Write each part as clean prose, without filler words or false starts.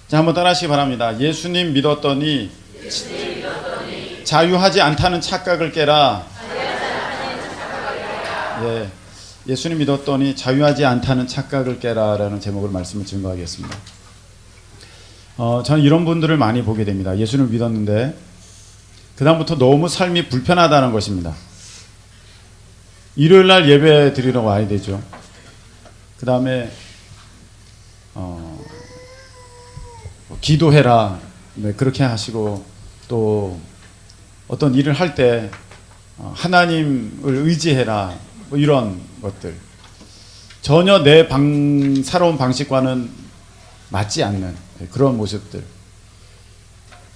자, 한번 따라하시기 바랍니다. 예수님 믿었더니 자유하지 않다는 착각을 깨라. 예, 예수님 믿었더니 자유하지 않다는 착각을 깨라라는 제목으로 말씀을 증거하겠습니다. 저는 이런 분들을 많이 보게 됩니다. 예수님을 믿었는데 그 다음부터 너무 삶이 불편하다는 것입니다. 일요일날 예배 드리러 와야 되죠. 그 다음에 기도해라, 네, 그렇게 하시고, 또 어떤 일을 할 때 하나님을 의지해라, 뭐 이런 것들 전혀 내 살아온 방식과는 맞지 않는 그런 모습들.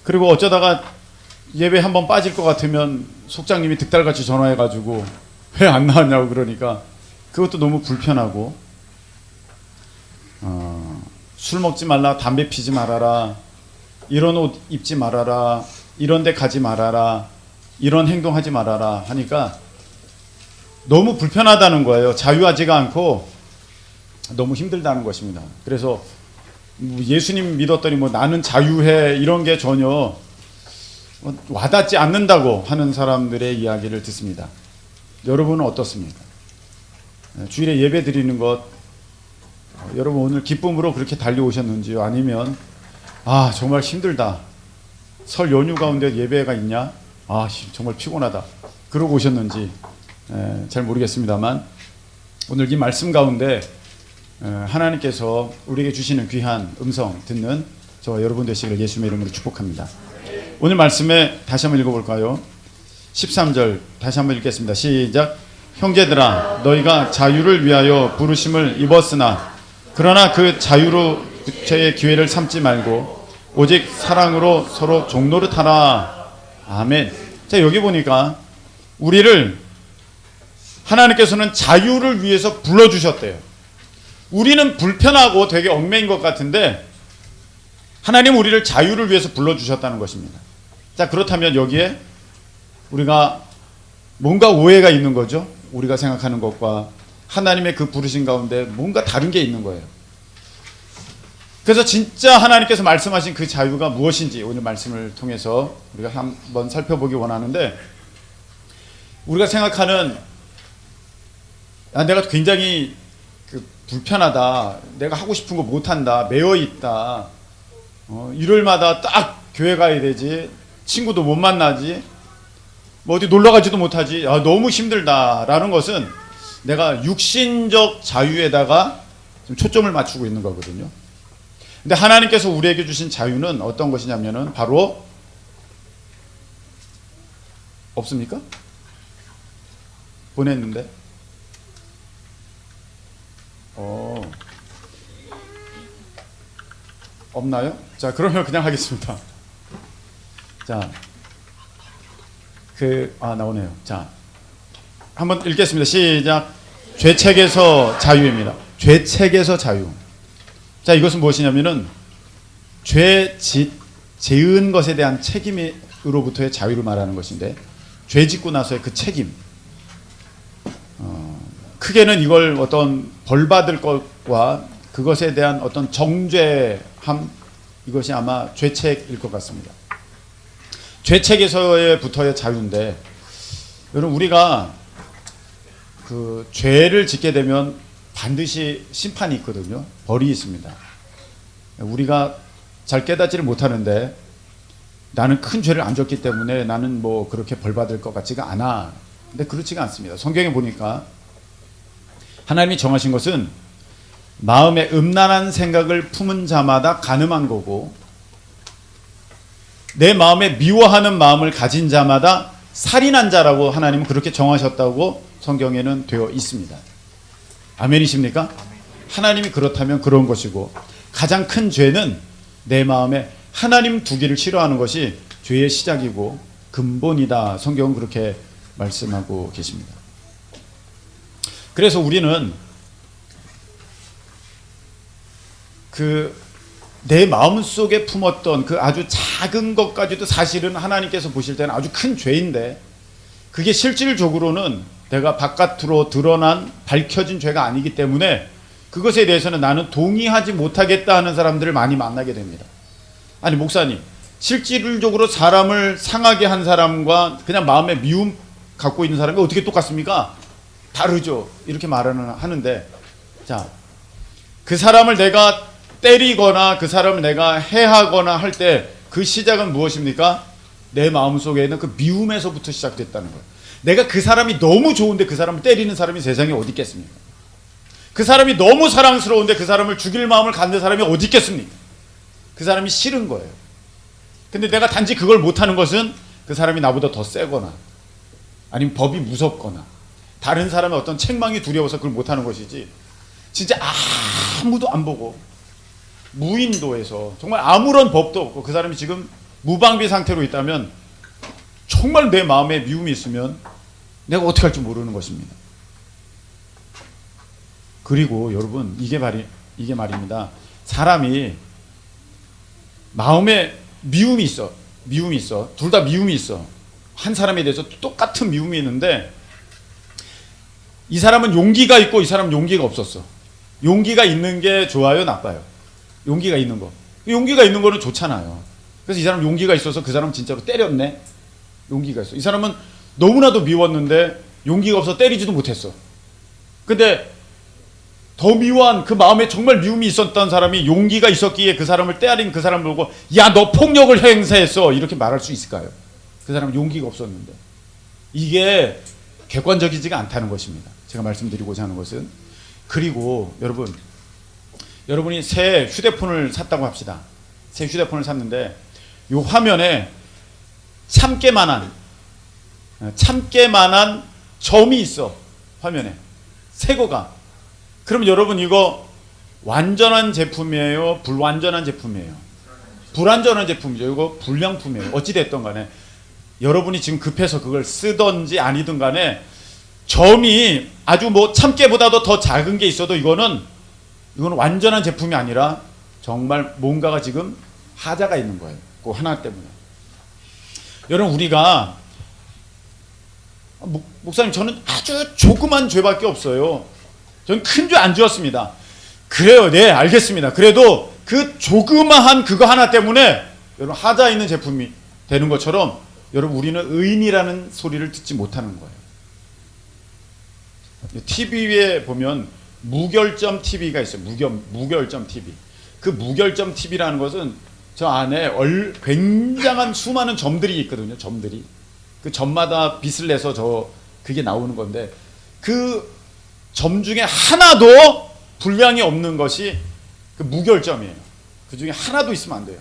그리고 어쩌다가 예배 한번 빠질 것 같으면 속장님이 득달같이 전화해가지고 왜 안 나왔냐고 그러니까 그것도 너무 불편하고, 술 먹지 말라, 담배 피지 말아라, 이런 옷 입지 말아라, 이런 데 가지 말아라, 이런 행동하지 말아라 하니까 너무 불편하다는 거예요. 자유하지가 않고 너무 힘들다는 것입니다. 그래서 예수님 믿었더니 뭐 나는 자유해, 이런 게 전혀 와닿지 않는다고 하는 사람들의 이야기를 듣습니다. 여러분은 어떻습니까? 주일에 예배 드리는 것, 여러분 오늘 기쁨으로 그렇게 달려오셨는지요? 아니면 정말 힘들다, 설 연휴 가운데 예배가 있냐, 정말 피곤하다, 그러고 오셨는지 잘 모르겠습니다만, 오늘 이 말씀 가운데 하나님께서 우리에게 주시는 귀한 음성 듣는 저와 여러분 되시기를 예수님의 이름으로 축복합니다. 오늘 말씀에 다시 한번 읽어볼까요? 13절 다시 한번 읽겠습니다. 시작. 형제들아, 너희가 자유를 위하여 부르심을 입었으나 그러나 그 자유로 부채의 기회를 삼지 말고 오직 사랑으로 서로 종노릇하라. 아멘. 자, 여기 보니까 우리를 하나님께서는 자유를 위해서 불러주셨대요. 우리는 불편하고 되게 얽매인 것 같은데 하나님 우리를 자유를 위해서 불러주셨다는 것입니다. 자, 그렇다면 여기에 우리가 뭔가 오해가 있는 거죠. 우리가 생각하는 것과 하나님의 그 부르신 가운데 뭔가 다른 게 있는 거예요. 그래서 진짜 하나님께서 말씀하신 그 자유가 무엇인지 오늘 말씀을 통해서 우리가 한번 살펴보기 원하는데, 우리가 생각하는 내가 굉장히 불편하다, 내가 하고 싶은 거 못한다, 매여있다, 일요일마다 딱 교회 가야 되지, 친구도 못 만나지, 뭐 어디 놀러 가지도 못하지, 너무 힘들다라는 것은 내가 육신적 자유에다가 좀 초점을 맞추고 있는 거거든요. 근데 하나님께서 우리에게 주신 자유는 어떤 것이냐면은 바로 없습니까? 보냈는데 없나요? 자, 그러면 그냥 하겠습니다. 자, 나오네요. 자, 한번 읽겠습니다. 시작. 죄책에서 자유입니다. 죄책에서 자유. 자, 이것은 무엇이냐면은 지은 것에 대한 책임으로부터의 자유를 말하는 것인데, 죄 짓고 나서의 그 책임, 크게는 이걸 어떤 벌 받을 것과 그것에 대한 어떤 정죄함, 이것이 아마 죄책일 것 같습니다. 죄책에서부터의 자유인데, 여러분 우리가 그 죄를 짓게 되면 반드시 심판이 있거든요. 벌이 있습니다. 우리가 잘 깨닫지를 못하는데 나는 큰 죄를 안 졌기 때문에 나는 뭐 그렇게 벌 받을 것 같지가 않아. 근데 그렇지가 않습니다. 성경에 보니까 하나님이 정하신 것은 마음에 음란한 생각을 품은 자마다 간음한 거고, 내 마음에 미워하는 마음을 가진 자마다 살인한 자라고 하나님은 그렇게 정하셨다고 성경에는 되어 있습니다. 아멘이십니까? 하나님이 그렇다면 그런 것이고, 가장 큰 죄는 내 마음에 하나님 두기를 싫어하는 것이 죄의 시작이고 근본이다. 성경은 그렇게 말씀하고 계십니다. 그래서 우리는 내 마음속에 품었던 그 아주 작은 것까지도 사실은 하나님께서 보실 때는 아주 큰 죄인데, 그게 실질적으로는 내가 바깥으로 드러난 밝혀진 죄가 아니기 때문에 그것에 대해서는 나는 동의하지 못하겠다 하는 사람들을 많이 만나게 됩니다. 아니 목사님, 실질적으로 사람을 상하게 한 사람과 그냥 마음에 미움 갖고 있는 사람이 어떻게 똑같습니까? 다르죠. 이렇게 하는데, 자, 그 사람을 내가 때리거나 그 사람을 내가 해하거나 할 때 그 시작은 무엇입니까? 내 마음속에 있는 그 미움에서부터 시작됐다는 거예요. 내가 그 사람이 너무 좋은데 그 사람을 때리는 사람이 세상에 어디 있겠습니까? 그 사람이 너무 사랑스러운데 그 사람을 죽일 마음을 갖는 사람이 어디 있겠습니까? 그 사람이 싫은 거예요. 근데 내가 단지 그걸 못하는 것은 그 사람이 나보다 더 세거나 아니면 법이 무섭거나 다른 사람의 어떤 책망이 두려워서 그걸 못하는 것이지, 진짜 아무도 안 보고 무인도에서 정말 아무런 법도 없고 그 사람이 지금 무방비 상태로 있다면 정말 내 마음에 미움이 있으면 내가 어떻게 할지 모르는 것입니다. 그리고 여러분, 이게 말입니다. 사람이 마음에 미움이 있어. 둘 다 미움이 있어. 한 사람에 대해서 똑같은 미움이 있는데, 이 사람은 용기가 있고 이 사람은 용기가 없었어. 용기가 있는 게 좋아요, 나빠요? 용기가 있는 거. 용기가 있는 거는 좋잖아요. 그래서 이 사람 용기가 있어서 그 사람 진짜로 때렸네. 용기가 있어. 이 사람은 너무나도 미웠는데 용기가 없어 때리지도 못했어. 근데 더 미워한, 그 마음에 정말 미움이 있었던 사람이 용기가 있었기에 그 사람을 때린 그 사람을 보고 야, 너 폭력을 행사했어, 이렇게 말할 수 있을까요? 그 사람은 용기가 없었는데. 이게 객관적이지가 않다는 것입니다. 제가 말씀드리고자 하는 것은. 그리고 여러분이 새 휴대폰을 샀다고 합시다. 새 휴대폰을 샀는데 이 화면에 참게 만한 점이 있어. 화면에 새 거가. 그럼 여러분, 이거 완전한 제품이에요, 불완전한 제품이에요? 불완전한 제품이죠. 이거 불량품이에요. 어찌됐든 간에 여러분이 지금 급해서 그걸 쓰던지 아니든 간에 점이 아주 뭐 참깨보다도 더 작은 게 있어도 이거는 완전한 제품이 아니라 정말 뭔가가 지금 하자가 있는 거예요. 그 하나 때문에. 여러분, 우리가 목사님, 저는 아주 조그만 죄밖에 없어요. 저는 큰 죄 안 지었습니다. 그래요, 네, 알겠습니다. 그래도 그 조그마한 그거 하나 때문에 여러분 하자 있는 제품이 되는 것처럼, 여러분, 우리는 의인이라는 소리를 듣지 못하는 거예요. TV에 보면 무결점 TV가 있어요. 무결점 TV. 그 무결점 TV라는 것은 저 안에 굉장한 수많은 점들이 있거든요. 점들이. 그 점마다 빛을 내서 그게 나오는 건데, 그 점 중에 하나도 불량이 없는 것이 그 무결점이에요. 그 중에 하나도 있으면 안 돼요.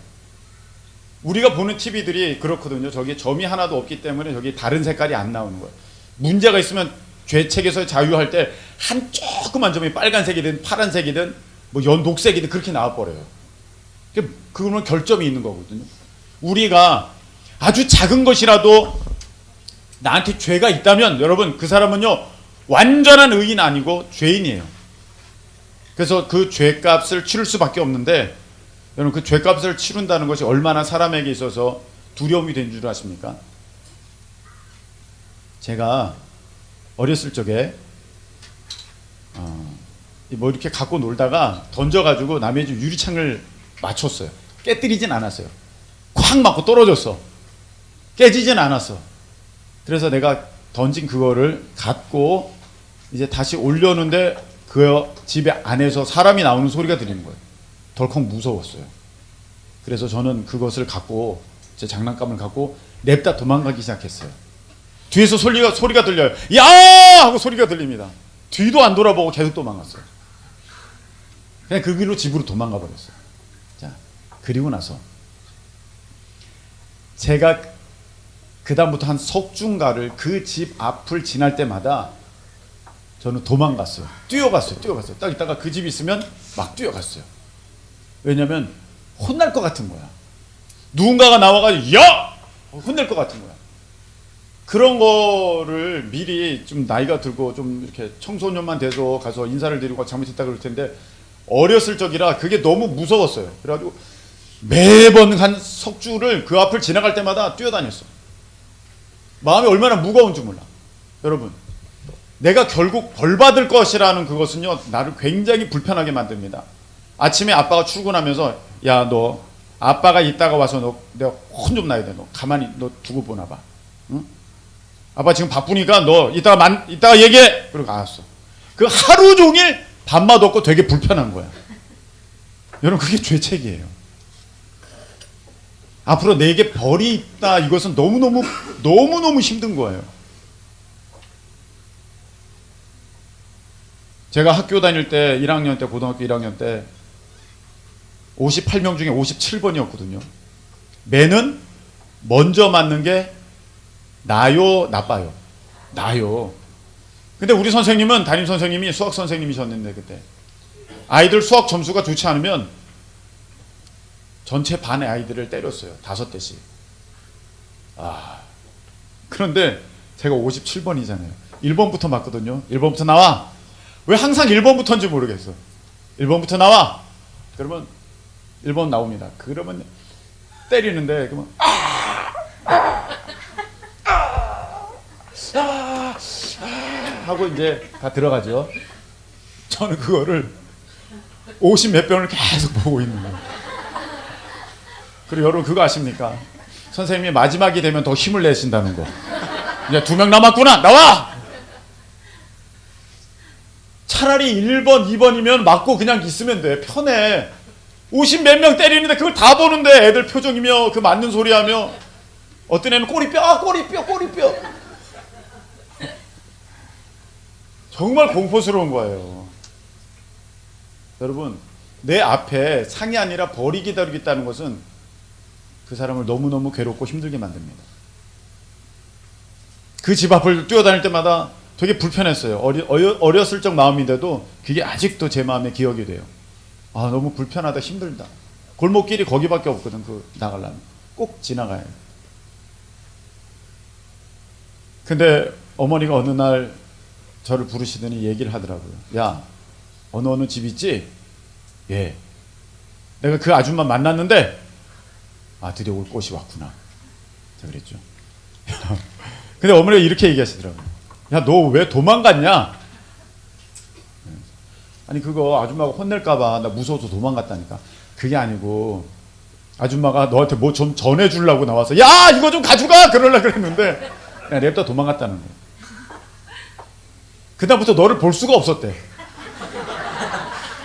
우리가 보는 TV들이 그렇거든요. 저기 점이 하나도 없기 때문에 저기 다른 색깔이 안 나오는 거예요. 문제가 있으면 죄책에서 자유할 때 한 조그만 점이 빨간색이든 파란색이든 뭐 녹색이든 그렇게 나와버려요. 그거는 결점이 있는 거거든요. 우리가 아주 작은 것이라도 나한테 죄가 있다면 여러분, 그 사람은요 완전한 의인 아니고 죄인이에요. 그래서 그 죄값을 치를 수밖에 없는데, 여러분, 그 죄값을 치른다는 것이 얼마나 사람에게 있어서 두려움이 된 줄 아십니까? 제가 어렸을 적에 뭐 이렇게 갖고 놀다가 던져가지고 남의 집 유리창을 맞췄어요. 깨뜨리진 않았어요. 콱 맞고 떨어졌어. 깨지진 않았어. 그래서 내가 던진 그거를 갖고 이제 다시 올려놓는데 그 집에 안에서 사람이 나오는 소리가 들리는 거예요. 덜컥 무서웠어요. 그래서 저는 그것을 갖고, 제 장난감을 갖고 냅다 도망가기 시작했어요. 뒤에서 소리가 들려요. 야! 하고 소리가 들립니다. 뒤도 안 돌아보고 계속 도망갔어요. 그냥 그 길로 집으로 도망가 버렸어요. 자, 그리고 나서 제가 그 다음부터 한 석 주인가를 그 집 앞을 지날 때마다 저는 도망갔어요. 뛰어갔어요. 딱 있다가 그 집 있으면 막 뛰어갔어요. 왜냐면 혼날 것 같은 거야. 누군가가 나와가지고 야! 혼낼 것 같은 거야. 그런 거를 미리 좀 나이가 들고 좀 이렇게 청소년만 돼서 가서 인사를 드리고 잘못했다 그럴 텐데, 어렸을 적이라 그게 너무 무서웠어요. 그래가지고 매번 한 석주를 그 앞을 지나갈 때마다 뛰어다녔어. 마음이 얼마나 무거운지 몰라. 여러분, 내가 결국 벌 받을 것이라는 그것은요 나를 굉장히 불편하게 만듭니다. 아침에 아빠가 출근하면서 야, 너 아빠가 이따가 와서 내가 혼 좀 나야 돼. 너 가만히 너 두고 보나 봐. 응? 아빠 지금 바쁘니까 너 이따가 얘기해. 그러고 알았어. 그 하루 종일 밥맛 없고 되게 불편한 거야. 여러분 그게 죄책이에요. 앞으로 내게 벌이 있다. 이것은 너무너무 힘든 거예요. 제가 학교 다닐 때 1학년 때 고등학교 1학년 때 58명 중에 57번이었거든요. 매는 먼저 맞는 게 나요, 나빠요? 나요. 근데 우리 선생님은 담임 선생님이 수학 선생님이셨는데 그때 아이들 수학 점수가 좋지 않으면 전체 반의 아이들을 때렸어요. 5대씩. 그런데 제가 57번이잖아요. 1번부터 맞거든요. 1번부터 나와. 왜 항상 1번부터인지 모르겠어. 1번부터 나와. 그러면 1번 나옵니다. 그러면 때리는데 그러면 하고 이제 다 들어가죠. 저는 그거를 50 몇 번을 계속 보고 있는 거예요. 그리고 여러분 그거 아십니까? 선생님이 마지막이 되면 더 힘을 내신다는 거. 이제 2명 남았구나. 나와! 차라리 1번, 2번이면 맞고 그냥 있으면 돼. 편해. 50 몇 명 때리는데 그걸 다 보는데 애들 표정이며 그 맞는 소리 하며 어떤 애는 꼬리뼈. 정말 공포스러운 거예요. 여러분 내 앞에 상이 아니라 벌이 기다리고 있다는 것은 그 사람을 너무너무 괴롭고 힘들게 만듭니다. 그 집 앞을 뛰어다닐 때마다 되게 불편했어요. 어렸을 적 마음인데도 그게 아직도 제 마음에 기억이 돼요. 너무 불편하다, 힘들다. 골목길이 거기밖에 없거든. 나가려면 꼭 지나가야 돼. 근데 어머니가 어느 날 저를 부르시더니 얘기를 하더라고요. 야, 어느 집 있지? 예. 내가 그 아줌마 만났는데 드디어 올 꽃이 왔구나. 제가 그랬죠. 근데 어머니가 이렇게 얘기하시더라고요. 야, 너 왜 도망갔냐? 아니 그거 아줌마가 혼낼까봐 나 무서워서 도망갔다니까. 그게 아니고 아줌마가 너한테 뭐 좀 전해주려고 나와서 야 이거 좀 가져가 그러려고 그랬는데 그냥 냅다 도망갔다는 거예요. 그다음부터 너를 볼 수가 없었대.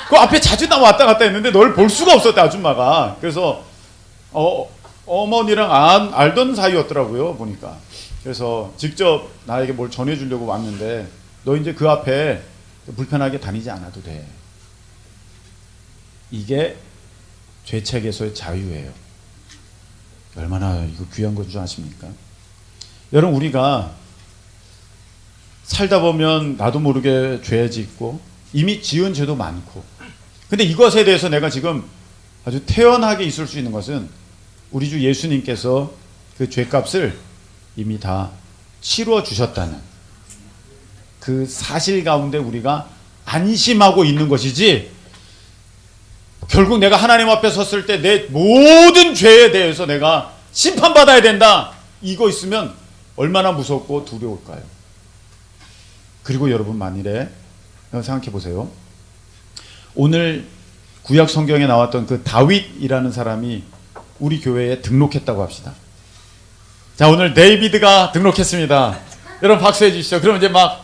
그 앞에 자주 왔다 갔다 했는데 너를 볼 수가 없었대 아줌마가. 그래서 어머니랑 알던 사이였더라고요 보니까. 그래서 직접 나에게 뭘 전해주려고 왔는데 너 이제 그 앞에 불편하게 다니지 않아도 돼. 이게 죄책에서의 자유예요. 얼마나 이거 귀한 건 줄 아십니까? 여러분 우리가 살다 보면 나도 모르게 죄 짓고 이미 지은 죄도 많고 근데 이것에 대해서 내가 지금 아주 태연하게 있을 수 있는 것은 우리 주 예수님께서 그 죄값을 이미 다 치루어 주셨다는 그 사실 가운데 우리가 안심하고 있는 것이지 결국 내가 하나님 앞에 섰을 때 내 모든 죄에 대해서 내가 심판받아야 된다 이거 있으면 얼마나 무섭고 두려울까요? 그리고 여러분 만일에 생각해 보세요. 오늘 구약 성경에 나왔던 그 다윗이라는 사람이 우리 교회에 등록했다고 합시다. 자 오늘 데이비드가 등록했습니다. 여러분 박수해 주시죠. 그럼 이제 막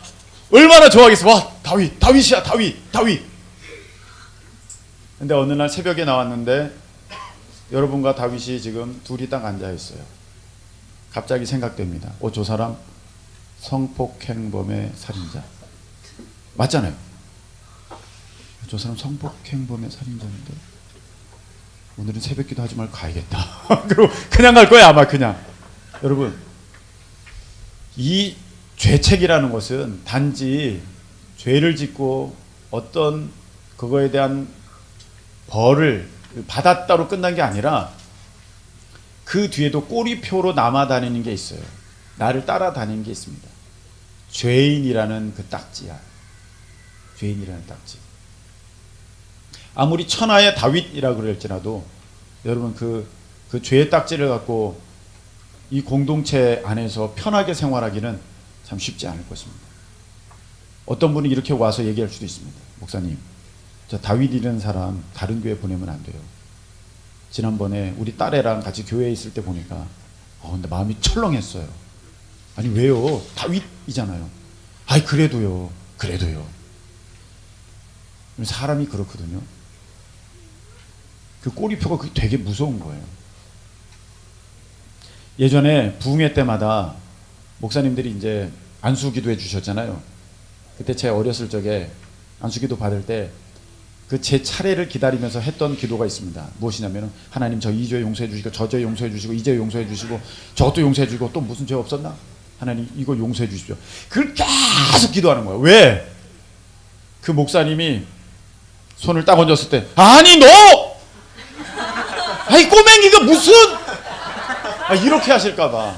얼마나 좋아하겠어. 와 다윗이야 다윗. 근데 어느 날 새벽에 나왔는데 여러분과 다윗이 지금 둘이 딱 앉아 있어요. 갑자기 생각됩니다. 저 사람 성폭행범의 살인자 맞잖아요. 저 사람 성폭행범의 살인자인데 오늘은 새벽기도 하지 말고 가야겠다. 그리고 그냥 갈 거야 아마 그냥. 여러분 이 죄책이라는 것은 단지 죄를 짓고 어떤 그거에 대한 벌을 받았다로 끝난 게 아니라 그 뒤에도 꼬리표로 남아다니는 게 있어요. 나를 따라다니는 게 있습니다. 죄인이라는 그 딱지야. 죄인이라는 딱지. 아무리 천하의 다윗이라 그럴지라도 여러분 그 죄의 딱지를 갖고 이 공동체 안에서 편하게 생활하기는 참 쉽지 않을 것입니다. 어떤 분이 이렇게 와서 얘기할 수도 있습니다. 목사님, 저 다윗이라는 사람 다른 교회 보내면 안 돼요. 지난번에 우리 딸애랑 같이 교회에 있을 때 보니까 근데 마음이 철렁했어요. 아니 왜요? 다윗이잖아요. 아이 그래도요. 사람이 그렇거든요. 그 꼬리표가 그게 되게 무서운 거예요. 예전에 부흥회 때마다 목사님들이 이제 안수기도 해주셨잖아요. 그때 제 어렸을 적에 안수기도 받을 때 그 제 차례를 기다리면서 했던 기도가 있습니다. 무엇이냐면 하나님 저 이 죄 용서해 주시고 저 죄 용서해 주시고 이 죄 용서해 주시고 저것도 용서해 주시고 또 무슨 죄 없었나? 하나님 이거 용서해 주십시오. 그걸 계속 기도하는 거예요. 왜? 그 목사님이 손을 딱 얹었을 때 아니 너! 아이 꼬맹이가 무슨! 이렇게 하실까봐.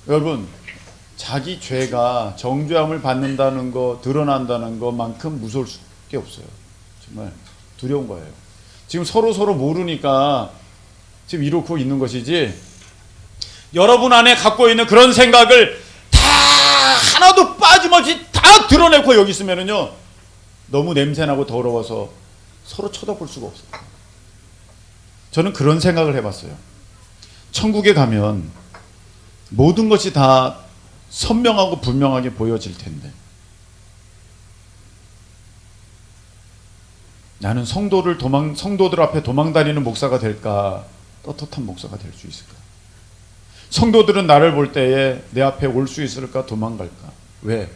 여러분 자기 죄가 정죄함을 받는다는 거 드러난다는 것만큼 무서울 수밖에 없어요. 정말 두려운 거예요. 지금 서로 모르니까 지금 이러고 있는 것이지 여러분 안에 갖고 있는 그런 생각을 다 하나도 빠짐없이 다 드러내고 여기 있으면은요 너무 냄새나고 더러워서 서로 쳐다볼 수가 없어요. 저는 그런 생각을 해봤어요. 천국에 가면 모든 것이 다 선명하고 분명하게 보여질 텐데 나는 성도들 앞에 도망다니는 목사가 될까? 떳떳한 목사가 될 수 있을까? 성도들은 나를 볼 때에 내 앞에 올 수 있을까? 도망갈까? 왜?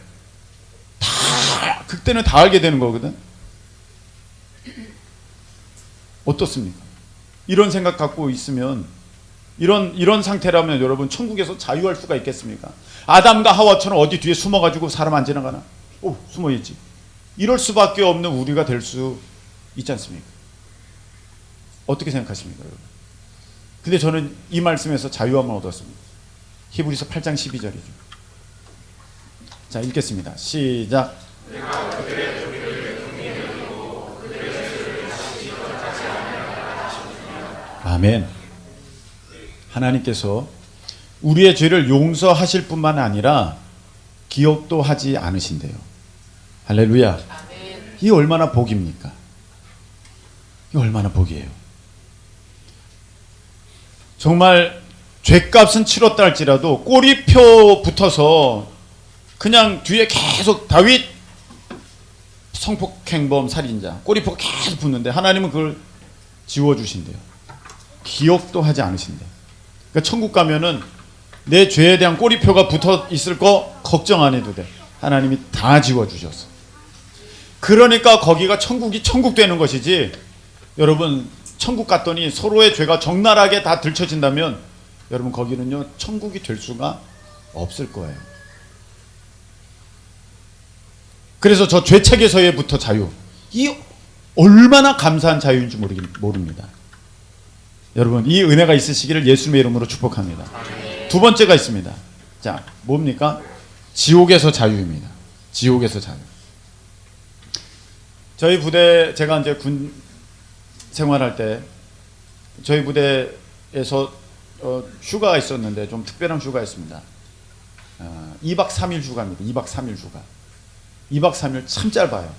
그때는 다 알게 되는 거거든. 어떻습니까? 이런 생각 갖고 있으면 이런 상태라면 여러분 천국에서 자유할 수가 있겠습니까? 아담과 하와처럼 어디 뒤에 숨어가지고 사람 안 지나가나? 숨어있지. 이럴 수밖에 없는 우리가 될 수 있지 않습니까? 어떻게 생각하십니까 여러분? 근데 저는 이 말씀에서 자유함을 얻었습니다. 히브리서 8장 12절이죠. 자 읽겠습니다. 시작. 아멘. 하나님께서 우리의 죄를 용서하실 뿐만 아니라 기억도 하지 않으신대요. 할렐루야. 아멘. 이게 얼마나 복입니까? 이게 얼마나 복이에요. 정말 죄값은 치렀다 할지라도 꼬리표 붙어서 그냥 뒤에 계속 다윗 성폭행범 살인자 꼬리표가 계속 붙는데 하나님은 그걸 지워주신대요. 기억도 하지 않으신대요. 그러니까 천국 가면은 내 죄에 대한 꼬리표가 붙어 있을 거 걱정 안 해도 돼. 하나님이 다 지워주셨어. 그러니까 거기가 천국 되는 것이지. 여러분 천국 갔더니 서로의 죄가 적나라하게 다 들춰진다면 여러분 거기는요 천국이 될 수가 없을 거예요. 그래서 저 죄책에서부터 자유, 이 얼마나 감사한 자유인지 모릅니다. 여러분 이 은혜가 있으시기를 예수님의 이름으로 축복합니다. 두 번째가 있습니다. 자 뭡니까? 지옥에서 자유입니다. 지옥에서 자유. 저희 부대 제가 이제 군 생활할 때 저희 부대에서 휴가가 있었는데 좀 특별한 휴가였습니다. 2박 3일 휴가입니다. 2박 3일 휴가. 2박 3일 참 짧아요.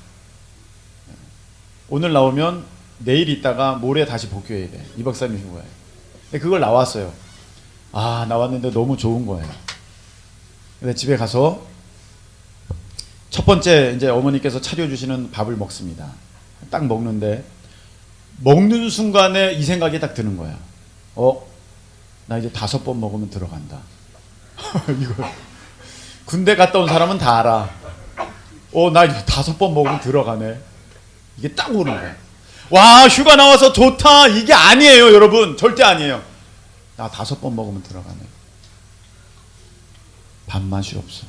오늘 나오면 내일 있다가 모레 다시 복귀해야 돼. 2박 3일 휴가에. 근데 그걸 나왔어요. 나왔는데 너무 좋은 거예요. 근데 집에 가서 첫 번째 이제 어머니께서 차려주시는 밥을 먹습니다. 딱 먹는데 먹는 순간에 이 생각이 딱 드는 거야. 나 이제 5번 먹으면 들어간다. 이거 군대 갔다 온 사람은 다 알아. 나 이제 5번 먹으면 들어가네. 이게 딱 오는 거야. 와 휴가 나와서 좋다. 이게 아니에요 여러분. 절대 아니에요. 나 5번 먹으면 들어가네. 밥맛이 없어.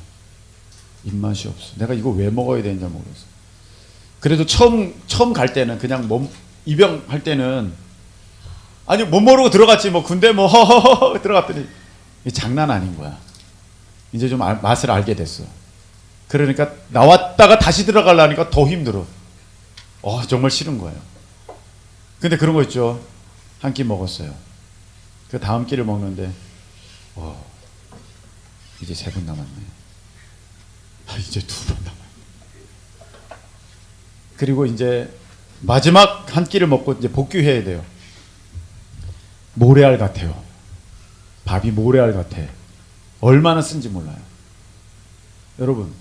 입맛이 없어. 내가 이거 왜 먹어야 되는지 모르겠어. 그래도 처음 갈 때는 그냥 입영할 때는 아니 못 모르고 들어갔지. 군대 허허허 들어갔더니 이게 장난 아닌 거야. 이제 좀 맛을 알게 됐어. 그러니까 나왔다가 다시 들어가려니까 더 힘들어. 정말 싫은 거예요. 근데 그런 거 있죠. 한 끼 먹었어요. 그 다음 끼를 먹는데 이제 3번 남았네. 이제 2번 남았네. 그리고 이제 마지막 한 끼를 먹고 이제 복귀해야 돼요. 모래알 같아요. 밥이 모래알 같아. 얼마나 쓴지 몰라요. 여러분,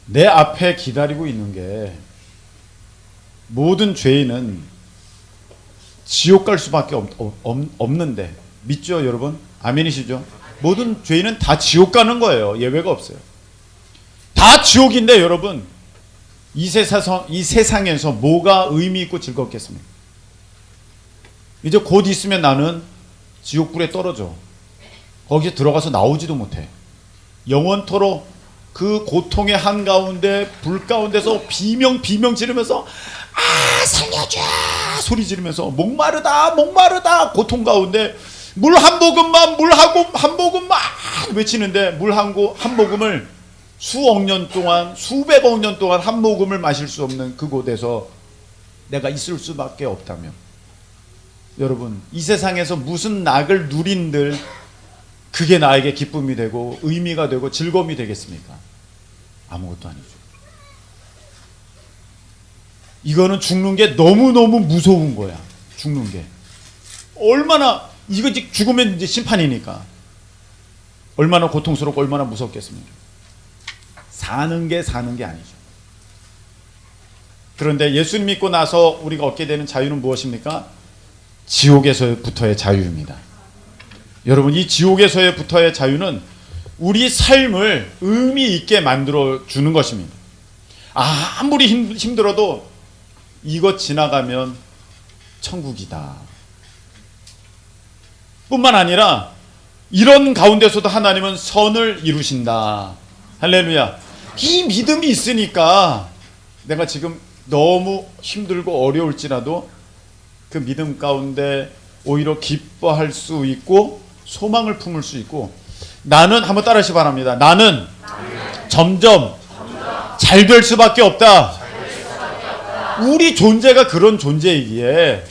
내 앞에 기다리고 있는 게 모든 죄인은 지옥 갈 수밖에 없는데 믿죠 여러분? 아멘이시죠? 모든 죄인은 다 지옥 가는 거예요. 예외가 없어요. 다 지옥인데 여러분, 이 세상에서 뭐가 의미 있고 즐겁겠습니까? 이제 곧 있으면 나는 지옥불에 떨어져. 거기에 들어가서 나오지도 못해. 영원토록 그 고통의 한가운데 불 가운데서 비명 지르면서 아 살려줘 소리 지르면서 목마르다 고통 가운데 물 한 모금만 외치는데 물 한 모금을 수억 년 동안 수백억 년 동안 한 모금을 마실 수 없는 그곳에서 내가 있을 수밖에 없다면, 여러분 이 세상에서 무슨 낙을 누린들 그게 나에게 기쁨이 되고 의미가 되고 즐거움이 되겠습니까? 아무것도 아니죠. 이거는 죽는 게 너무너무 무서운 거야. 죽는 게 얼마나, 이거 죽으면 이제 심판이니까 얼마나 고통스럽고 얼마나 무섭겠습니까? 사는 게 아니죠. 그런데 예수님 믿고 나서 우리가 얻게 되는 자유는 무엇입니까? 지옥에서부터의 자유입니다. 여러분, 이 지옥에서부터의 자유는 우리 삶을 의미 있게 만들어 주는 것입니다. 아무리 힘들어도 이것 지나가면 천국이다. 뿐만 아니라 이런 가운데서도 하나님은 선을 이루신다. 할렐루야. 이 믿음이 있으니까 내가 지금 너무 힘들고 어려울지라도 그 믿음 가운데 오히려 기뻐할 수 있고 소망을 품을 수 있고, 나는 한번 따라하시기 바랍니다. 나는 점점 잘 될 수밖에 없다. 우리 존재가 그런 존재이기에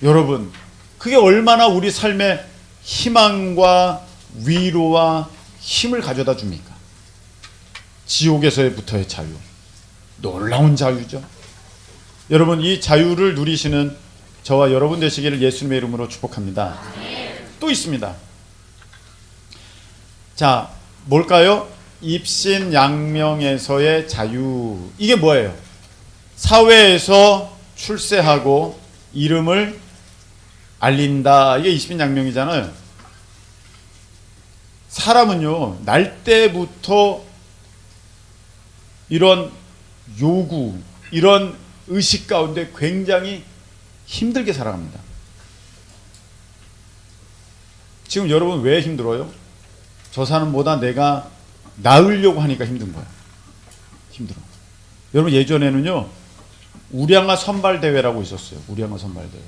여러분, 그게 얼마나 우리 삶에 희망과 위로와 힘을 가져다 줍니까? 지옥에서부터의 자유, 놀라운 자유죠. 여러분, 이 자유를 누리시는 저와 여러분 되시기를 예수님의 이름으로 축복합니다. 또 있습니다. 자, 뭘까요? 입신양명에서의 자유. 이게 뭐예요? 사회에서 출세하고 이름을 알린다. 이게 입신양명이잖아요. 사람은요, 날 때부터 이런 요구, 이런 의식 가운데 굉장히 힘들게 살아갑니다. 지금 여러분 왜 힘들어요? 저 사람보다 내가 나으려고 하니까 힘든 거야. 힘들어. 여러분, 예전에는요, 우량아 선발대회라고 있었어요. 우량아 선발대회.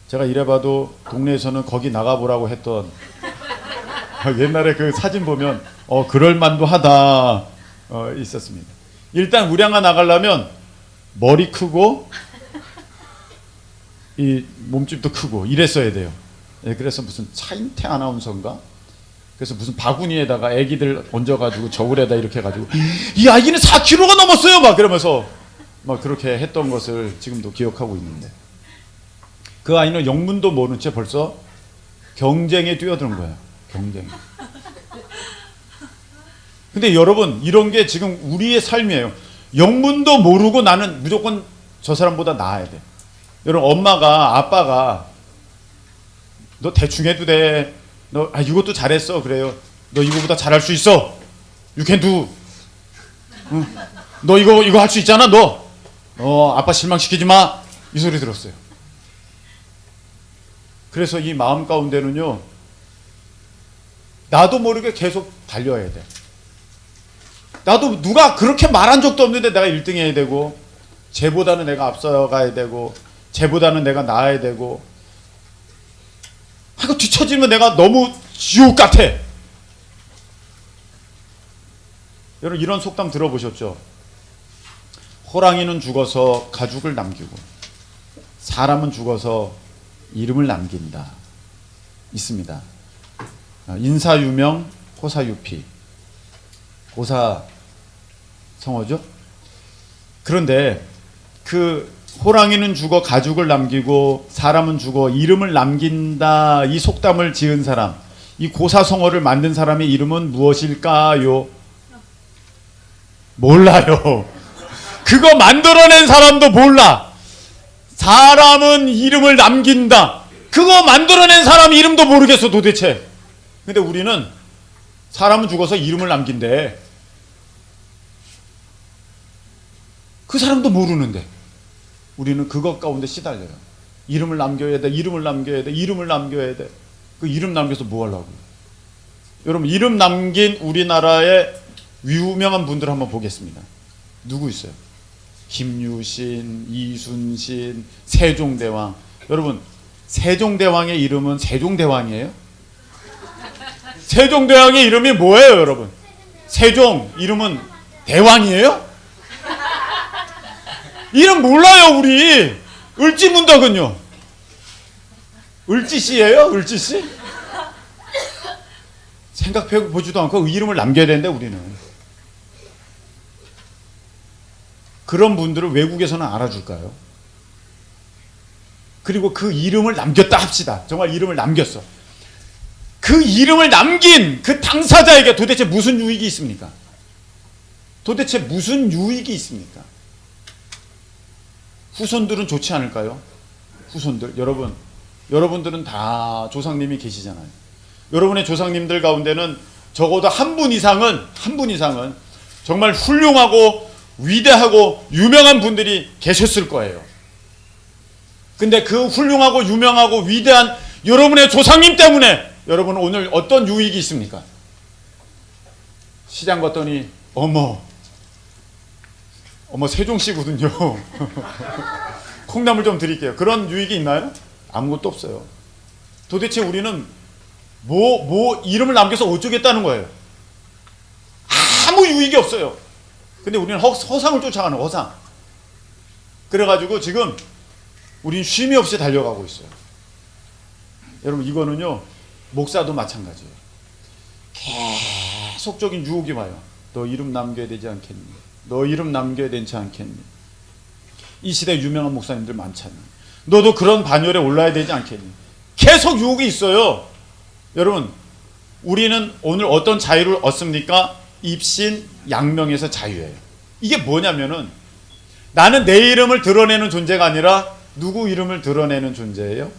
제가 이래봐도 동네에서는 거기 나가보라고 했던 옛날에 그 사진 보면 그럴만도 하다 있었습니다. 일단 우량아 나가려면 머리 크고 이 몸집도 크고 이랬어야 돼요. 그래서 무슨 차인태 아나운서인가? 그래서 무슨 바구니에다가 애기들 얹어가지고 저울에다 이렇게 해가지고 이 아기는 4kg가 넘었어요! 막 그러면서 막 그렇게 했던 것을 지금도 기억하고 있는데, 그 아이는 영문도 모르는 채 벌써 경쟁에 뛰어드는 거예요. 경쟁. 근데 여러분, 이런 게 지금 우리의 삶이에요. 영문도 모르고 나는 무조건 저 사람보다 나아야 돼. 여러분, 엄마가 아빠가 너 대충 해도 돼. 너 이것도 잘했어. 그래요. 너 이거보다 잘할 수 있어. You can do. 응. 너 이거 할 수 있잖아. 너 아빠 실망시키지 마. 이 소리 들었어요. 그래서 이 마음 가운데는요, 나도 모르게 계속 달려야 돼. 나도 누가 그렇게 말한 적도 없는데 내가 1등 해야 되고, 쟤보다는 내가 앞서가야 되고, 쟤보다는 내가 나아야 되고, 하고 뒤처지면 내가 너무 지옥 같아. 여러분, 이런 속담 들어보셨죠? 호랑이는 죽어서 가죽을 남기고 사람은 죽어서 이름을 남긴다. 있습니다. 인사유명 호사유피. 호사 성어죠? 그런데 그 호랑이는 죽어 가죽을 남기고 사람은 죽어 이름을 남긴다. 이 속담을 지은 사람, 이 고사성어를 만든 사람의 이름은 무엇일까요? 몰라요. 그거 만들어낸 사람도 몰라. 사람은 이름을 남긴다. 그거 만들어낸 사람 이름도 모르겠어 도대체. 근데 우리는 사람은 죽어서 이름을 남긴대. 그 사람도 모르는데 우리는 그것 가운데 시달려요. 이름을 남겨야 돼, 이름을 남겨야 돼, 이름을 남겨야 돼. 그 이름 남겨서 뭐 하려고? 여러분, 이름 남긴 우리나라의 유명한 분들 한번 보겠습니다. 누구 있어요? 김유신, 이순신, 세종대왕. 여러분, 세종대왕의 이름은 세종대왕이에요? 세종대왕의 이름이 뭐예요, 여러분? 세종 이름은 대왕이에요? 이름 몰라요, 우리. 을지문덕은요? 을지씨예요? 을지씨? 생각해보지도 않고 그 이름을 남겨야 되는데 우리는. 그런 분들을 외국에서는 알아줄까요? 그리고 그 이름을 남겼다 합시다. 정말 이름을 남겼어. 그 이름을 남긴 그 당사자에게 도대체 무슨 유익이 있습니까? 도대체 무슨 유익이 있습니까? 후손들은 좋지 않을까요? 후손들. 여러분들은 다 조상님이 계시잖아요. 여러분의 조상님들 가운데는 적어도 한 분 이상은 정말 훌륭하고 위대하고 유명한 분들이 계셨을 거예요. 근데 그 훌륭하고 유명하고 위대한 여러분의 조상님 때문에 여러분은 오늘 어떤 유익이 있습니까? 시장 갔더니 어머 세종씨거든요. 콩나물 좀 드릴게요. 그런 유익이 있나요? 아무것도 없어요. 도대체 우리는 뭐 이름을 남겨서 어쩌겠다는 거예요? 아무 유익이 없어요. 근데 우리는 허상을 쫓아가는 허상. 그래가지고 지금 우린 쉼이 없이 달려가고 있어요. 여러분, 이거는요 목사도 마찬가지예요. 계속적인 유혹이 와요. 너 이름 남겨야 되지 않겠니? 너 이름 남겨야 되지 않겠니? 이 시대 유명한 목사님들 많잖아요. 너도 그런 반열에 올라야 되지 않겠니? 계속 유혹이 있어요. 여러분, 우리는 오늘 어떤 자유를 얻습니까? 입신 양명에서 자유예요. 이게 뭐냐면은 나는 내 이름을 드러내는 존재가 아니라 누구 이름을 드러내는 존재예요?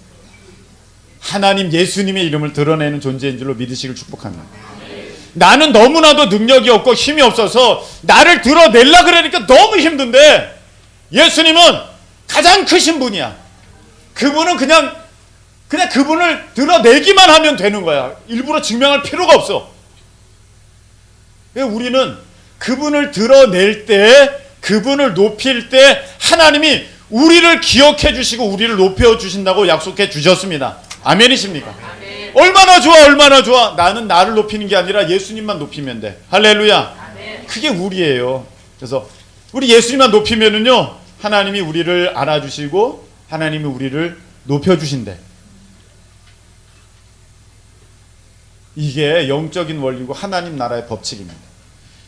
하나님 예수님의 이름을 드러내는 존재인 줄로 믿으시길 축복합니다. 나는 너무나도 능력이 없고 힘이 없어서 나를 드러내려 그러니까 너무 힘든데 예수님은 가장 크신 분이야. 그분은 그냥 그분을 드러내기만 하면 되는 거야. 일부러 증명할 필요가 없어. 우리는 그분을 드러낼 때, 그분을 높일 때 하나님이 우리를 기억해 주시고 우리를 높여 주신다고 약속해 주셨습니다. 아멘이십니까? 아멘. 얼마나 좋아. 나는 나를 높이는 게 아니라 예수님만 높이면 돼. 할렐루야. 아멘. 그게 우리예요. 그래서 우리 예수님만 높이면은요 하나님이 우리를 알아주시고 하나님이 우리를 높여주신대. 이게 영적인 원리고 하나님 나라의 법칙입니다.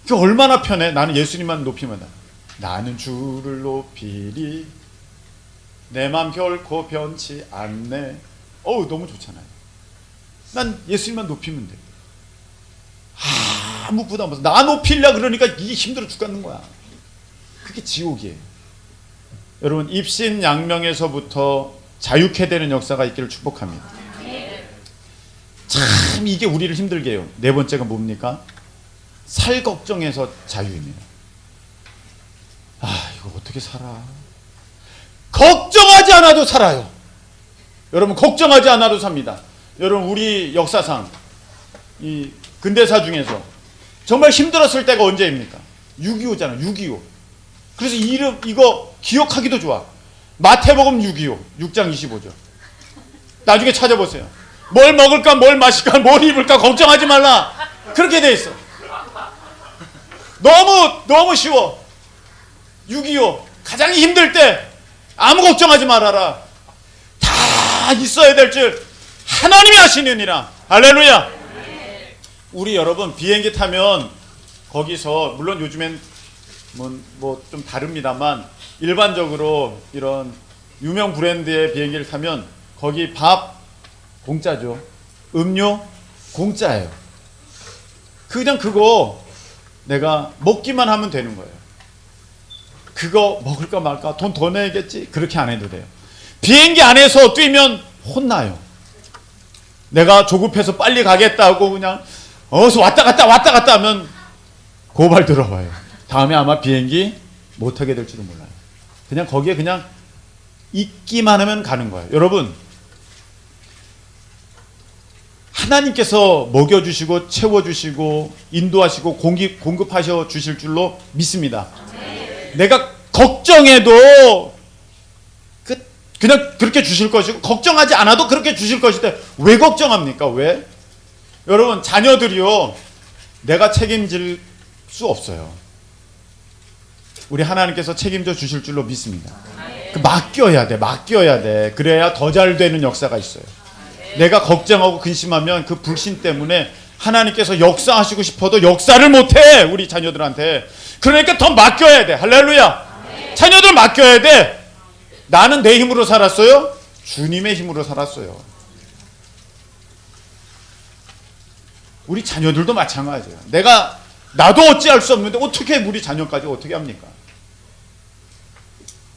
그게 얼마나 편해. 나는 예수님만 높이면 돼. 나는 주를 높이리 내 맘 결코 변치 않네. 너무 좋잖아요. 난 예수님만 높이면 돼. 아무 부담 없어. 나 높이려 그러니까 이게 힘들어 죽겠는 거야. 그게 지옥이에요. 여러분, 입신 양명에서부터 자유케 되는 역사가 있기를 축복합니다. 참 이게 우리를 힘들게 해요. 네 번째가 뭡니까? 살 걱정에서 자유입니다. 이거 어떻게 살아? 걱정하지 않아도 살아요. 여러분, 걱정하지 않아도 삽니다. 여러분, 우리 역사상 이 근대사 중에서 정말 힘들었을 때가 언제입니까? 6.25잖아. 6.25. 그래서 이거 기억하기도 좋아. 마태복음 6.25 6장 25절. 나중에 찾아보세요. 뭘 먹을까, 뭘 마실까, 뭘 입을까 걱정하지 말라. 그렇게 돼 있어. 너무 쉬워. 6.25 가장 힘들 때 아무 걱정하지 말아라. 다 있어야 될 줄 하나님이 아시느니라. 할렐루야. 우리 여러분 비행기 타면 거기서 물론 요즘엔 뭐 좀 다릅니다만 일반적으로 이런 유명 브랜드의 비행기를 타면 거기 밥 공짜죠. 음료 공짜예요. 그냥 그거 내가 먹기만 하면 되는 거예요. 그거 먹을까 말까 돈 더 내겠지? 그렇게 안 해도 돼요. 비행기 안에서 뛰면 혼나요. 내가 조급해서 빨리 가겠다고 그냥 어서 왔다 갔다 하면 고발 들어와요. 다음에 아마 비행기 못 타게 될지도 몰라요. 그냥 거기에 그냥 있기만 하면 가는 거예요. 여러분, 하나님께서 먹여주시고 채워주시고 인도하시고 공급하셔 주실 줄로 믿습니다. 내가 걱정해도 그냥 그렇게 주실 것이고 걱정하지 않아도 그렇게 주실 것인데 왜 걱정합니까? 왜? 여러분, 자녀들이요, 내가 책임질 수 없어요. 우리 하나님께서 책임져 주실 줄로 믿습니다. 맡겨야 돼. 그래야 더 잘 되는 역사가 있어요. 내가 걱정하고 근심하면 그 불신 때문에 하나님께서 역사하시고 싶어도 역사를 못해, 우리 자녀들한테. 그러니까 더 맡겨야 돼. 할렐루야. 자녀들 맡겨야 돼. 나는 내 힘으로 살았어요? 주님의 힘으로 살았어요. 우리 자녀들도 마찬가지예요. 나도 어찌할 수 없는데 어떻게 우리 자녀까지 어떻게 합니까?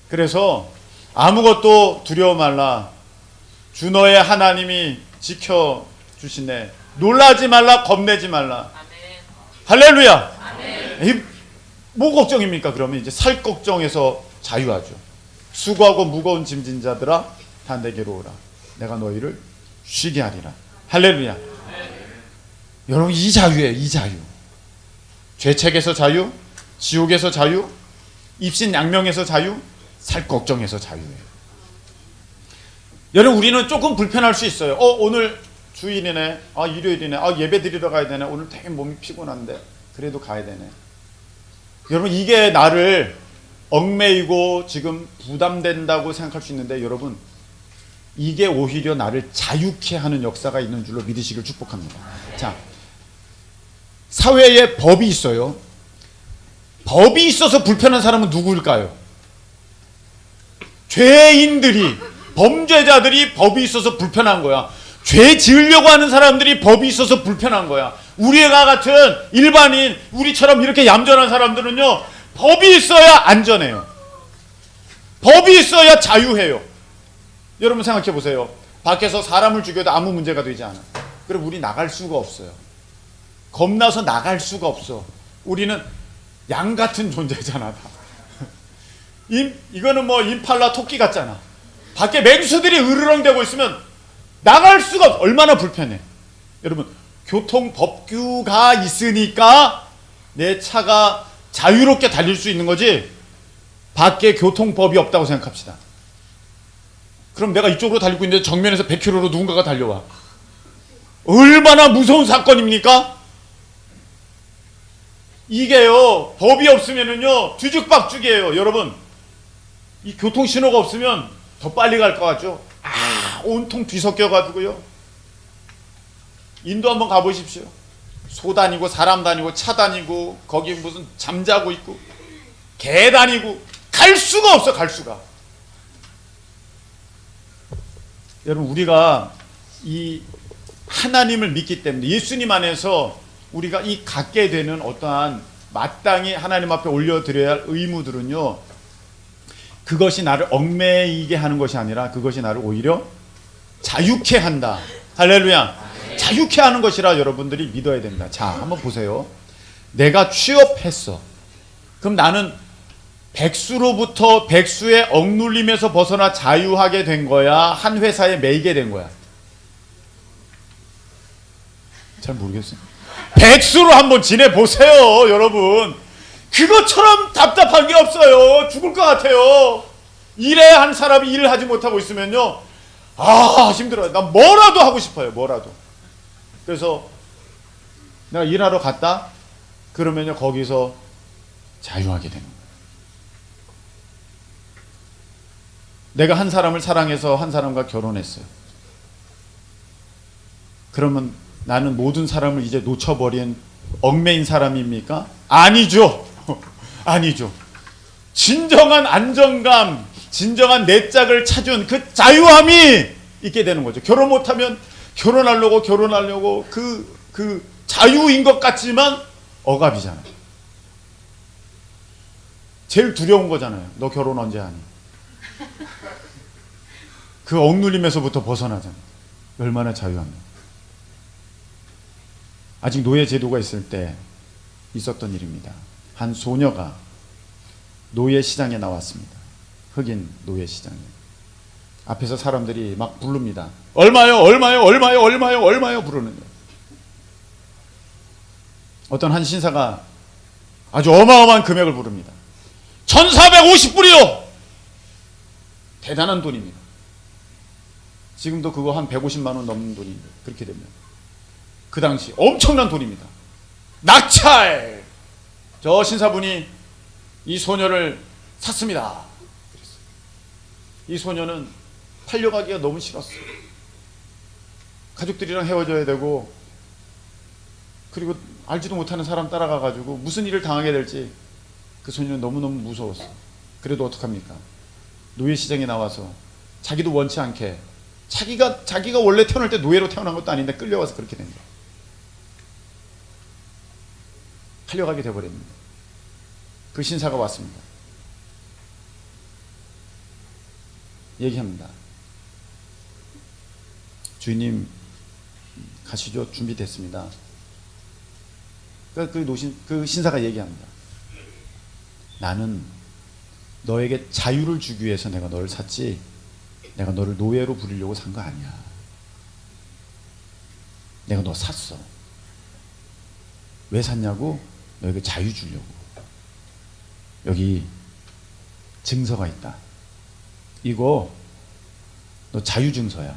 그래서 아무것도 두려워 말라. 주 너의 하나님이 지켜주시네. 놀라지 말라, 겁내지 말라. 아멘. 할렐루야. 아멘. 뭐 걱정입니까? 그러면 이제 살 걱정에서 자유하죠. 수고하고 무거운 짐진 자들아 다 내게로 오라. 내가 너희를 쉬게 하리라. 할렐루야. 여러분, 이 자유예요. 이 자유. 죄책에서 자유, 지옥에서 자유, 입신양명에서 자유, 살 걱정에서 자유예요. 여러분, 우리는 조금 불편할 수 있어요. 오늘 주일이네, 일요일이네, 예배 드리러 가야 되네, 오늘 되게 몸이 피곤한데 그래도 가야 되네. 여러분, 이게 나를 얽매이고 지금 부담된다고 생각할 수 있는데, 여러분, 이게 오히려 나를 자유케 하는 역사가 있는 줄로 믿으시길 축복합니다. 자, 사회에 법이 있어요. 법이 있어서 불편한 사람은 누구일까요? 죄인들이, 범죄자들이 법이 있어서 불편한 거야. 죄 지으려고 하는 사람들이 법이 있어서 불편한 거야. 우리가 같은 일반인, 우리처럼 이렇게 얌전한 사람들은요, 법이 있어야 안전해요. 법이 있어야 자유해요. 여러분 생각해 보세요. 밖에서 사람을 죽여도 아무 문제가 되지 않아. 그럼 우리 나갈 수가 없어요. 겁나서 나갈 수가 없어. 우리는 양 같은 존재잖아. 이거는 뭐 임팔라 토끼 같잖아. 밖에 맹수들이 으르렁대고 있으면 나갈 수가 없어. 얼마나 불편해. 여러분, 교통법규가 있으니까 내 차가 자유롭게 달릴 수 있는 거지, 밖에 교통법이 없다고 생각합시다. 그럼 내가 이쪽으로 달리고 있는데 정면에서 100km로 누군가가 달려와. 얼마나 무서운 사건입니까? 이게요, 법이 없으면은요, 뒤죽박죽이에요. 여러분, 이 교통신호가 없으면 더 빨리 갈 것 같죠? 온통 뒤섞여가지고요. 인도 한번 가보십시오. 소 다니고 사람 다니고 차 다니고 거기 무슨 잠자고 있고 개 다니고 갈 수가 없어. 갈 수가. 여러분, 우리가 이 하나님을 믿기 때문에, 예수님 안에서 우리가 이 갖게 되는 어떠한 마땅히 하나님 앞에 올려드려야 할 의무들은요, 그것이 나를 얽매이게 하는 것이 아니라 그것이 나를 오히려 자유케 한다. 할렐루야. 자유케 하는 것이라 여러분들이 믿어야 됩니다. 자, 한번 보세요. 내가 취업했어. 그럼 나는 백수로부터 백수의 억눌림에서 벗어나 자유하게 된 거야? 한 회사에 매이게 된 거야? 잘 모르겠어요. 백수로 한번 지내보세요, 여러분. 그것처럼 답답한 게 없어요. 죽을 것 같아요. 일해야 한 사람이 일을 하지 못하고 있으면요, 힘들어요. 난 뭐라도 하고 싶어요. 뭐라도. 그래서 내가 일하러 갔다 그러면요, 거기서 자유하게 되는 거예요. 내가 한 사람을 사랑해서 한 사람과 결혼했어요. 그러면 나는 모든 사람을 이제 놓쳐버린 얽매인 사람입니까? 아니죠. 아니죠. 진정한 안정감, 진정한 내 짝을 찾은 그 자유함이 있게 되는 거죠. 결혼 못하면 결혼하려고 그 자유인 것 같지만 억압이잖아요. 제일 두려운 거잖아요. 너 결혼 언제 하니? 그 억눌림에서부터 벗어나잖아요. 얼마나 자유합니까? 아직 노예 제도가 있을 때 있었던 일입니다. 한 소녀가 노예 시장에 나왔습니다. 흑인 노예 시장에. 앞에서 사람들이 막 부릅니다. 얼마요? 부르는 거예요. 어떤 한 신사가 아주 어마어마한 금액을 부릅니다. 1450불이요! 대단한 돈입니다. 지금도 그거 한 150만 원 넘는 돈이 그렇게 됩니다. 그 당시 엄청난 돈입니다. 낙찰! 저 신사분이 이 소녀를 샀습니다. 이 소녀는 팔려가기가 너무 싫었어요. 가족들이랑 헤어져야 되고, 그리고 알지도 못하는 사람 따라가가지고 무슨 일을 당하게 될지 그 소녀는 너무너무 무서웠어요. 그래도 어떡합니까? 노예시장에 나와서 자기도 원치 않게 자기가 원래 태어날 때 노예로 태어난 것도 아닌데 끌려와서 그렇게 된 거예요. 팔려가게 돼버립니다. 그 신사가 왔습니다. 얘기합니다. 주인님 가시죠. 준비됐습니다. 그 신사가 얘기합니다. 나는 너에게 자유를 주기 위해서 내가 너를 샀지, 내가 너를 노예로 부리려고 산 거 아니야. 내가 너 샀어. 왜 샀냐고? 너에게 자유 주려고. 여기 증서가 있다. 이거 너 자유 증서야.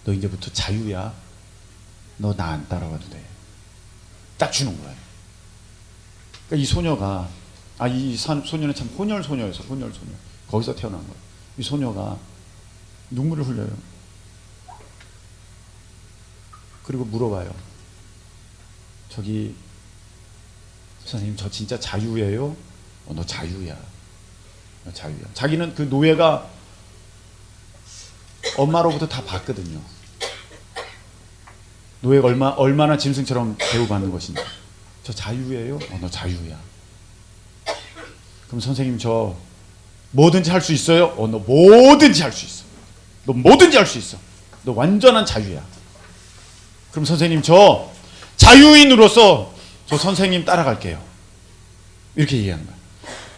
너 이제부터 자유야. 너 나 안 따라와도 돼. 딱 주는 거예요. 그러니까 이 소녀가, 소녀는 참 혼혈소녀였어. 혼혈소녀. 거기서 태어난 거예요. 이 소녀가 눈물을 흘려요. 그리고 물어봐요. 저기 선생님, 저 진짜 자유예요? 너 자유야. 너 자유야. 자기는 그 노예가 엄마로부터 다 봤거든요. 노예가 얼마나 짐승처럼 대우받는 것인지. 저 자유예요? 너 자유야. 그럼 선생님, 저 뭐든지 할 수 있어요? 너 뭐든지 할 수 있어. 너 뭐든지 할 수 있어. 너 완전한 자유야. 그럼 선생님, 저 자유인으로서 저 선생님 따라갈게요. 이렇게 얘기하는 거예요.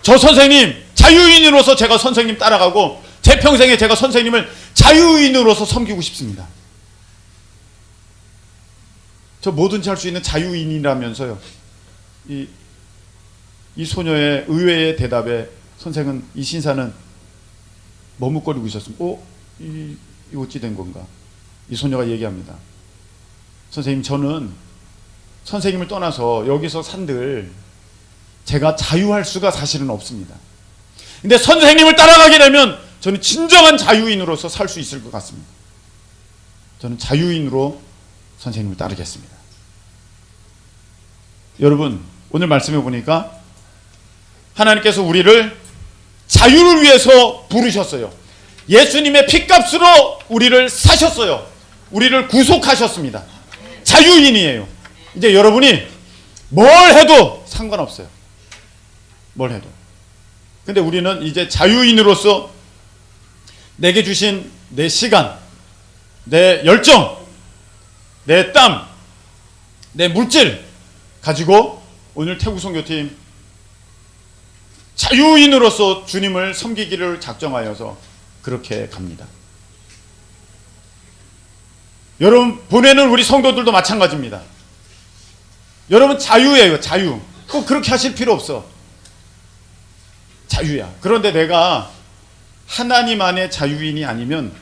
저 선생님, 자유인으로서 제가 선생님 따라가고 제 평생에 제가 선생님을 자유인으로서 섬기고 싶습니다. 저 뭐든지 할 수 있는 자유인이라면서요. 이 소녀의 의외의 대답에 이 신사는 머뭇거리고 있었습니다. 이 어찌 된 건가? 이 소녀가 얘기합니다. 선생님, 저는 선생님을 떠나서 여기서 산들 제가 자유할 수가 사실은 없습니다. 근데 선생님을 따라가게 되면 저는 진정한 자유인으로서 살 수 있을 것 같습니다. 저는 자유인으로 선생님을 따르겠습니다. 여러분, 오늘 말씀해 보니까 하나님께서 우리를 자유를 위해서 부르셨어요. 예수님의 핏값으로 우리를 사셨어요. 우리를 구속하셨습니다. 자유인이에요. 이제 여러분이 뭘 해도 상관없어요. 뭘 해도. 근데 우리는 이제 자유인으로서 내게 주신 내 시간, 내 열정, 내 땀, 내 물질 가지고 오늘 태국선교팀 자유인으로서 주님을 섬기기를 작정하여서 그렇게 갑니다. 여러분 보내는 우리 성도들도 마찬가지입니다. 여러분 자유예요. 자유. 꼭 그렇게 하실 필요 없어. 자유야. 그런데 내가 하나님 안의 자유인이 아니면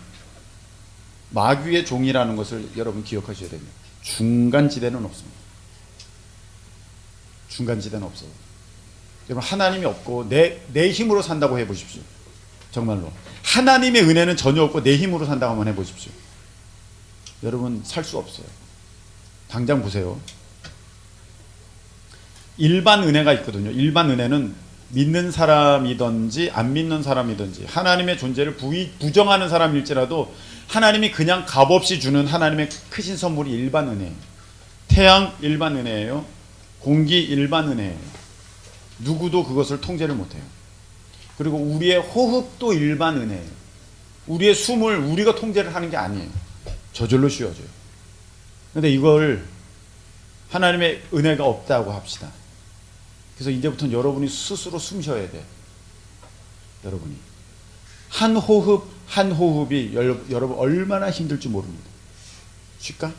마귀의 종이라는 것을 여러분 기억하셔야 됩니다. 중간지대는 없습니다. 중간지대는 없어요. 여러분 하나님이 없고 내 힘으로 산다고 해보십시오. 정말로 하나님의 은혜는 전혀 없고 내 힘으로 산다고 한번 해보십시오. 여러분 살 수 없어요. 당장 보세요. 일반 은혜가 있거든요. 일반 은혜는 믿는 사람이든지 안 믿는 사람이든지 하나님의 존재를 부정하는 사람일지라도 하나님이 그냥 값없이 주는 하나님의 크신 선물이 일반 은혜예요. 태양 일반 은혜예요. 공기 일반 은혜예요. 누구도 그것을 통제를 못해요. 그리고 우리의 호흡도 일반 은혜예요. 우리의 숨을 우리가 통제를 하는 게 아니에요. 저절로 쉬어져요. 근데 이걸 하나님의 은혜가 없다고 합시다. 그래서 이제부터는 여러분이 스스로 숨 쉬어야 돼. 여러분이 한 호흡 한 호흡이 여러분 얼마나 힘들지 모릅니다. 쉴까?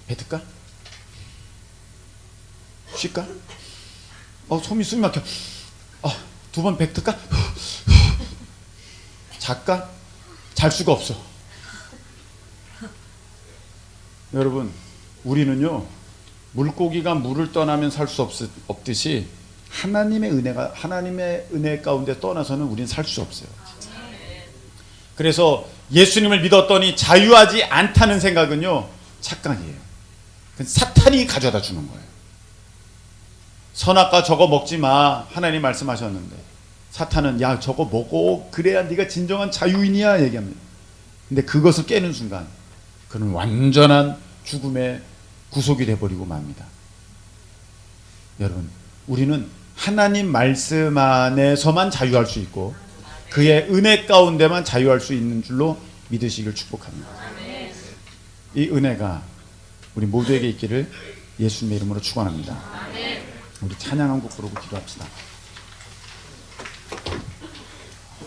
뱉을까? 쉴까? 숨이 막혀. 두 번 뱉을까? 잘까? 잘 수가 없어. 여러분, 우리는요 물고기가 물을 떠나면 살 수 없듯이 하나님의 은혜 가운데 떠나서는 우리는 살 수 없어요. 그래서 예수님을 믿었더니 자유하지 않다는 생각은요 착각이에요. 사탄이 가져다 주는 거예요. 선악과 저거 먹지 마 하나님 말씀하셨는데 사탄은 야 저거 먹어 그래야 네가 진정한 자유인이야 얘기합니다. 근데 그것을 깨는 순간 그는 완전한 죽음의 구속이 돼버리고 맙니다. 여러분 우리는 하나님 말씀 안에서만 자유할 수 있고 그의 은혜 가운데만 자유할 수 있는 줄로 믿으시길 축복합니다. 이 은혜가 우리 모두에게 있기를 예수님의 이름으로 축원합니다. 우리 찬양 한 곡 부르고 기도합시다.